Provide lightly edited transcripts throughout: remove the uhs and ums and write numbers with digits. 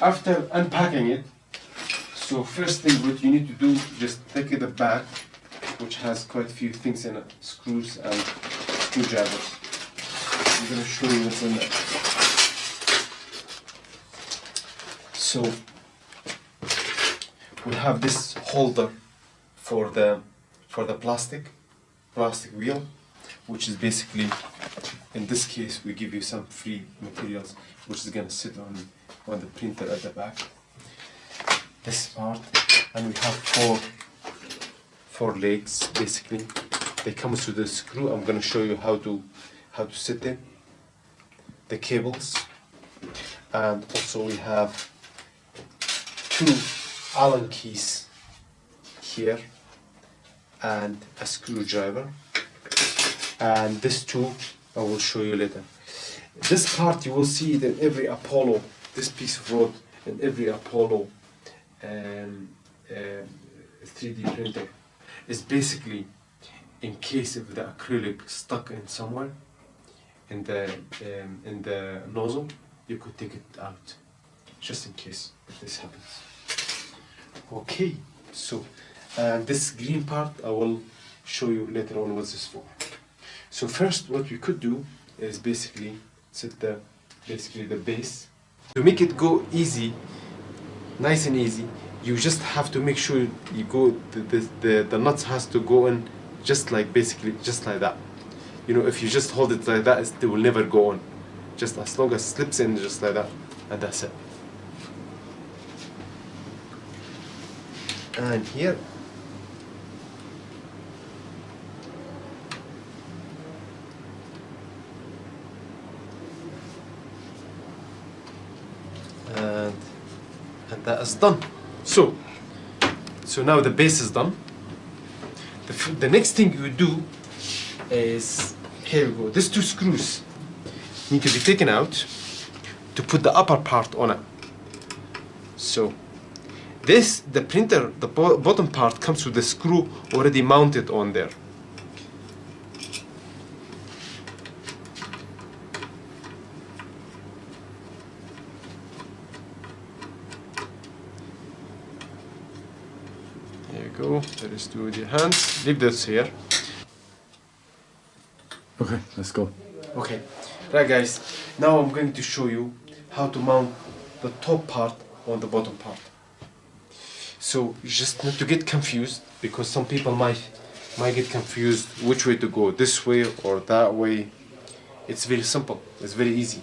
After unpacking it, so first thing what you need to do, just take the bag, which has quite a few things in it, screws and screwdrivers. I'm going to show you what's in there. So we have this holder for the plastic wheel, which is basically, in this case, we give you some free materials, which is going to sit on the printer at the back. This part, and we have four legs basically. They come with the screw. I'm going to show you how to sit them. The cables, and also we have 2 Allen keys here and a screwdriver, and this too I will show you later. This part you will see it in every Apollo, this piece of rod in every Apollo 3D printer is basically in case if the acrylic stuck in somewhere in the nozzle, you could take it out just in case if this happens. Okay, so this green part I will show you later on what this is for. So first what we could do is basically set the base. To make it go easy, nice and easy, you just have to make sure you go the nuts has to go in just like just like that. You know, if you just hold it like that, it will never go on. Just as long as it slips in just like that, and that's it. And here, and that is done. So now the base is done. The next thing you do is, here we go, these 2 screws need to be taken out to put the upper part on it. So the printer, the bottom part comes with the screw already mounted on there. There you go, that is 2 with your hands. Leave this here. Okay, let's go. Okay, right guys, now I'm going to show you how to mount the top part on the bottom part. So you just not to get confused, because some people might get confused which way to go, this way or that way. It's very simple, it's very easy.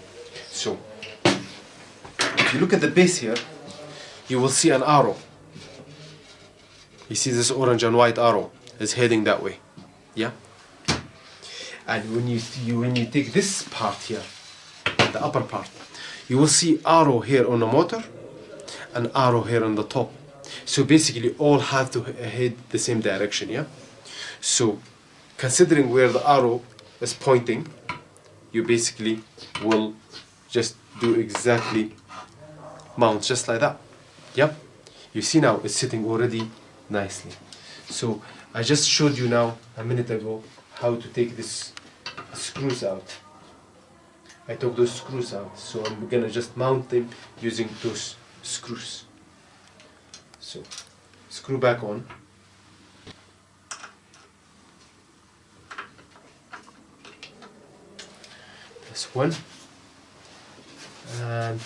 So if you look at the base here, you will see an arrow. You see this orange and white arrow is heading that way, yeah? And when you take this part here, the upper part, you will see arrow here on the motor and arrow here on the top. So basically all have to head the same direction, yeah? So considering where the arrow is pointing, you basically will just do exactly mount just like that. Yep. You see now it's sitting already nicely. So I just showed you now a minute ago how to take this screws out. I took those screws out, so I'm gonna just mount them using those screws. So screw back on. That's one, and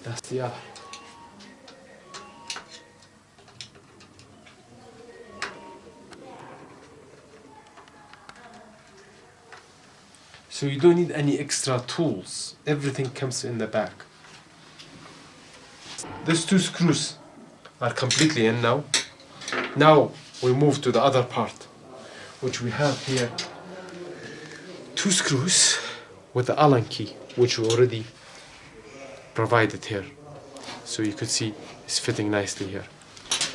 that's the other. So you don't need any extra tools. Everything comes in the back. These 2 screws are completely in now. Now we move to the other part, which we have here 2 screws with the Allen key, which we already provided here. So you could see it's fitting nicely here.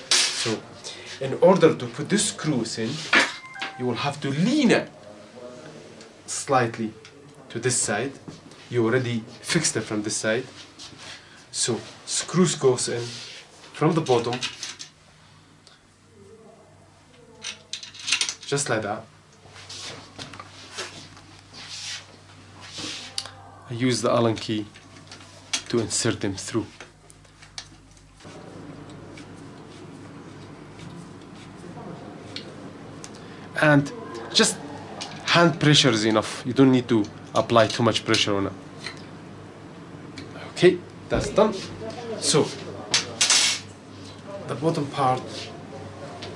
So in order to put these screws in, you will have to lean it slightly to this side. You already fixed it from this side. So screws goes in from the bottom, just like that. I use the Allen key to insert them through. And just hand pressure is enough. You don't need to apply too much pressure on it. Okay, that's done. So the bottom part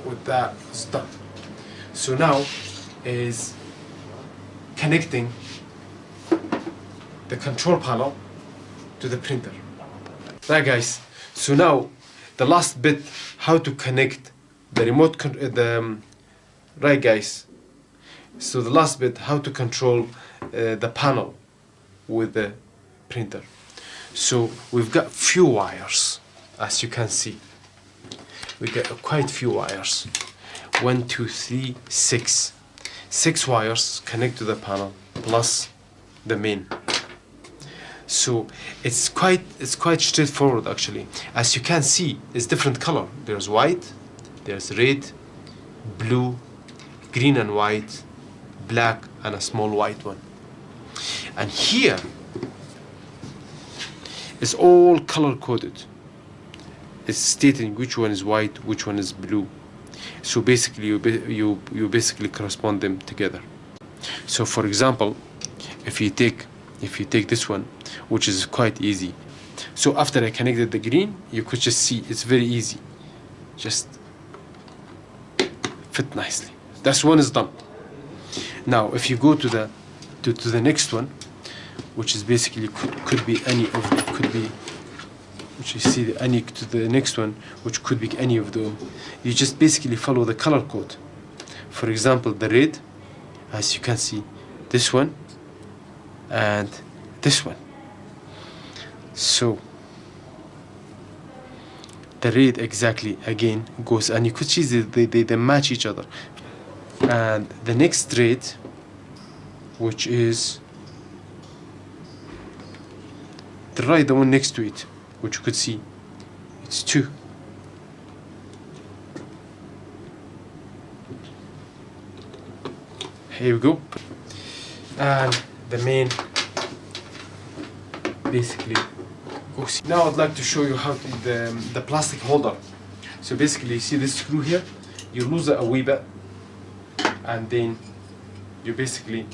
with that is done. So now is connecting the control panel to the printer. Right guys, so now the last bit, how to connect the remote right guys, so the last bit, how to control the panel with the printer. So we've got few wires, as you can see. We got quite few wires. 1, 2, 3, 6. 6 wires connect to the panel plus the main. So it's quite straightforward actually. As you can see, it's different color. There's white, there's red, blue, green and white, black, and a small white one. And here is all color coded. It's stating which one is white, which one is blue. So basically you basically correspond them together. So for example, if you take this one, which is quite easy. So after I connected the green, you could just see it's very easy. Just fit nicely. That's one is done. Now if you go to the next one, which is basically could be any of them, could be, which you see any to the next one, which could be any of them. You just basically follow the color code. For example, the red, as you can see, this one and this one. So the red exactly again goes, and you could see they match each other. And the next red, which is the one next to it, which you could see, it's 2. Here we go. And the main basically goes. Now I'd like to show you how the plastic holder. So basically you see this screw here, you lose it a wee bit, and then you basically,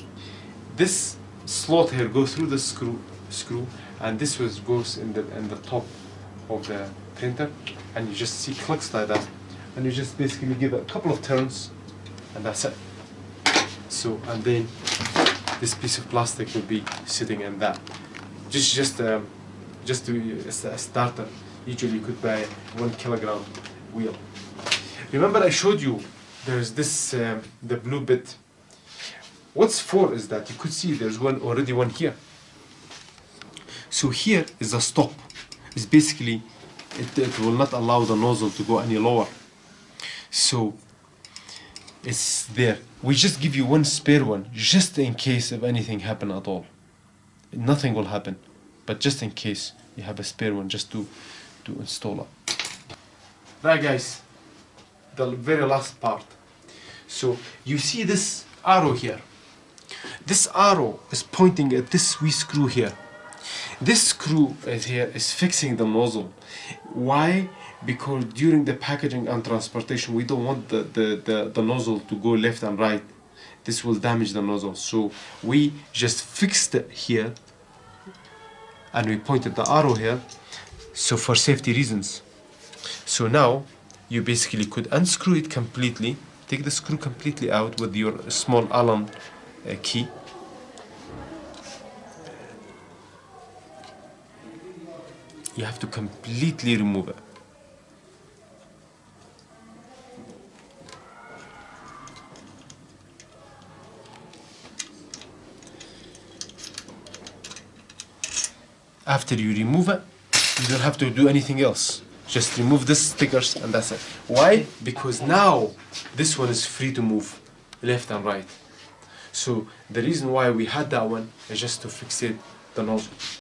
this slot here goes through the screw, and this goes in the top of the printer, and you just see clicks like that, and you just basically give it a couple of turns, and that's it. So, and then this piece of plastic will be sitting in that. Just to a starter, usually you could buy 1 kilogram wheel. Remember I showed you there's this the blue bit. What's for is that you could see there's already one here. So here is a stop. It's basically it will not allow the nozzle to go any lower. So it's there. We just give you one spare one just in case if anything happen at all. Nothing will happen, but just in case you have a spare one just to install it. Right guys, the very last part. So you see this arrow here. This arrow is pointing at this wee screw here. This screw right here is fixing the nozzle. Why? Because during the packaging and transportation we don't want the nozzle to go left and right. This will damage the nozzle. So we just fixed it here and we pointed the arrow here, so for safety reasons. So now you basically could unscrew it completely, take the screw completely out with your small Allen key. You have to completely remove it. After you remove it, you don't have to do anything else. Just remove the stickers and that's it. Why? Because now this one is free to move left and right. So the reason why we had that one is just to fixate the nozzle.